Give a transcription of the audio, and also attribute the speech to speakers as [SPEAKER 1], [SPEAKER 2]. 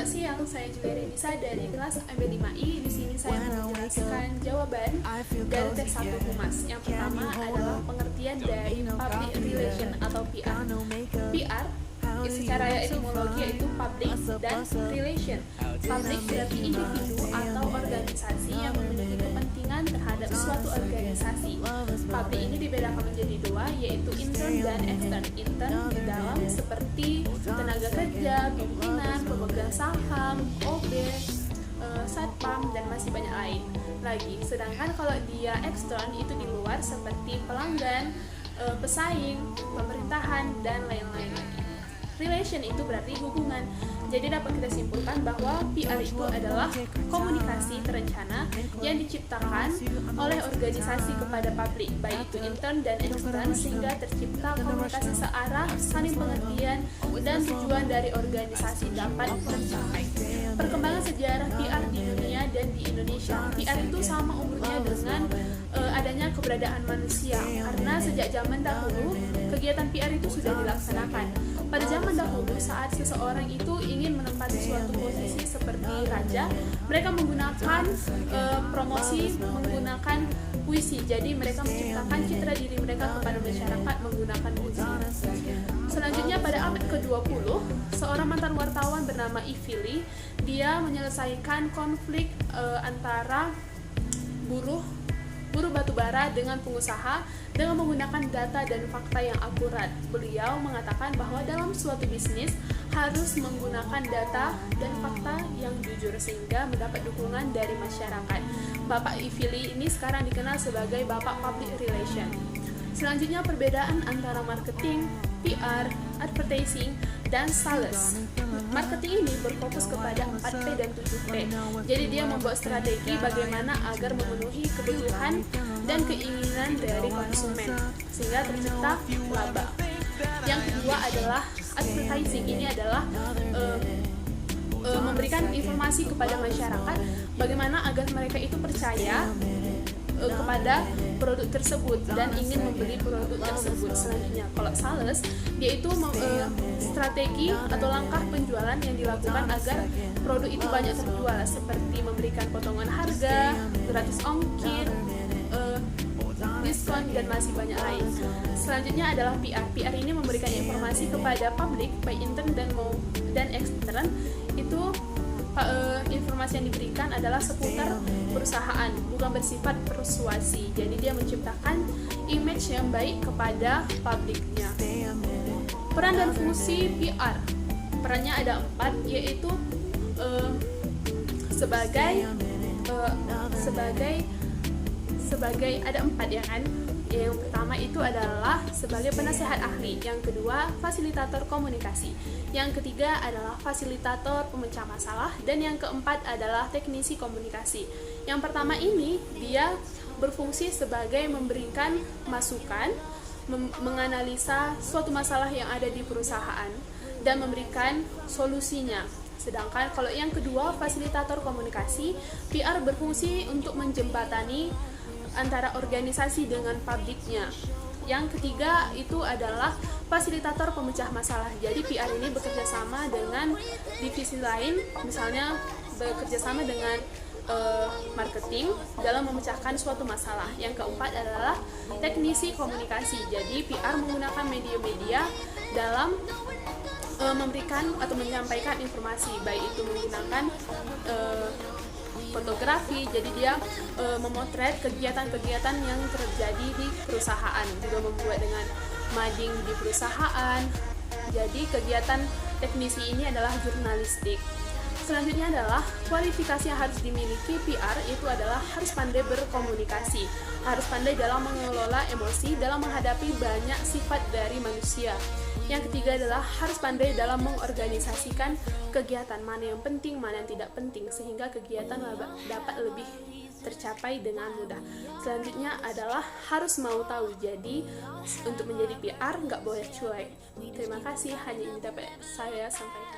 [SPEAKER 1] Selamat siang, saya Julia Renisa dari kelas MB5I. Di sini saya mau menjelaskan jawaban dari tes 1 Humas. Yang pertama adalah pengertian dari public relation atau PR. PR secara etimologi yaitu public dan relation. Public berarti individu atau organisasi yang memiliki kepentingan terhadap suatu organisasi. Public ini dibedakan menjadi dua, yaitu intern dan extern. Intern di dalam seperti tenaga kerja, pimpinan, pemegang saham, OB, satpam, dan masih banyak lain lagi. Sedangkan kalau dia extern itu di luar seperti pelanggan, pesaing, pemerintahan, dan lain-lain lagi. Relation itu berarti hubungan. Jadi dapat kita simpulkan bahwa PR itu adalah komunikasi terencana yang diciptakan oleh organisasi kepada publik, baik itu intern dan extern, sehingga tercipta komunikasi searah, saling pengertian, dan tujuan dari organisasi dapat tercapai. Perkembangan sejarah PR di dunia dan di Indonesia. PR itu sama umurnya dengan adanya keberadaan manusia, karena sejak zaman dahulu kegiatan PR itu sudah dilaksanakan. Pada zaman dahulu, saat seseorang itu ingin menempati suatu posisi seperti raja, mereka menggunakan promosi, menggunakan puisi. Jadi mereka menciptakan citra diri mereka kepada masyarakat menggunakan puisi. Selanjutnya pada abad ke-20, seorang mantan wartawan bernama Ifili, dia menyelesaikan konflik antara buruh batubara dengan pengusaha dengan menggunakan data dan fakta yang akurat. Beliau mengatakan bahwa dalam suatu bisnis harus menggunakan data dan fakta yang jujur sehingga mendapat dukungan dari masyarakat. Bapak Ifili ini sekarang dikenal sebagai Bapak Public Relation. Selanjutnya perbedaan antara marketing, PR, advertising, dan sales. Marketing ini berfokus kepada 4P dan 7P. Jadi dia membuat strategi bagaimana agar memenuhi kebutuhan dan keinginan dari konsumen sehingga tercipta laba. Yang kedua adalah advertising. Ini adalah memberikan informasi kepada masyarakat bagaimana agar mereka itu percaya kepada produk tersebut dan ingin membeli produk tersebut. Selanjutnya, kalau sales, dia itu strategi atau langkah penjualan yang dilakukan agar produk itu banyak terjual, seperti memberikan potongan harga, gratis ongkir, diskon, dan masih banyak lain. Selanjutnya adalah PR. PR ini memberikan informasi kepada publik, baik intern dan extern. Itu informasi yang diberikan adalah seputar perusahaan, bukan bersifat persuasi. Jadi dia menciptakan image yang baik kepada publiknya. Peran dan fungsi PR. Perannya ada 4, yaitu sebagai ada 4 ya kan. Yang pertama itu adalah sebagai penasehat ahli, yang kedua fasilitator komunikasi, yang ketiga adalah fasilitator pemecah masalah, dan yang keempat adalah teknisi komunikasi. Yang pertama ini dia berfungsi sebagai memberikan masukan, menganalisa suatu masalah yang ada di perusahaan dan memberikan solusinya. Sedangkan kalau yang kedua fasilitator komunikasi, PR berfungsi untuk menjembatani antara organisasi dengan publiknya. Yang ketiga itu adalah fasilitator pemecah masalah. Jadi PR ini bekerja sama dengan divisi lain, misalnya bekerja sama dengan marketing dalam memecahkan suatu masalah. Yang keempat adalah teknisi komunikasi. Jadi PR menggunakan media-media dalam memberikan atau menyampaikan informasi, baik itu menggunakan fotografi, jadi dia memotret kegiatan-kegiatan yang terjadi di perusahaan, juga membuat dengan mading di perusahaan. Jadi kegiatan teknisi ini adalah jurnalistik. Selanjutnya adalah kualifikasi yang harus dimiliki PR itu adalah harus pandai berkomunikasi, harus pandai dalam mengelola emosi dalam menghadapi banyak sifat dari manusia. Yang ketiga adalah harus pandai dalam mengorganisasikan kegiatan, mana yang penting, mana yang tidak penting, sehingga kegiatan dapat lebih tercapai dengan mudah. Selanjutnya adalah harus mau tahu. Jadi untuk menjadi PR nggak boleh cuek. Terima kasih, hanya ini dapat saya sampaikan.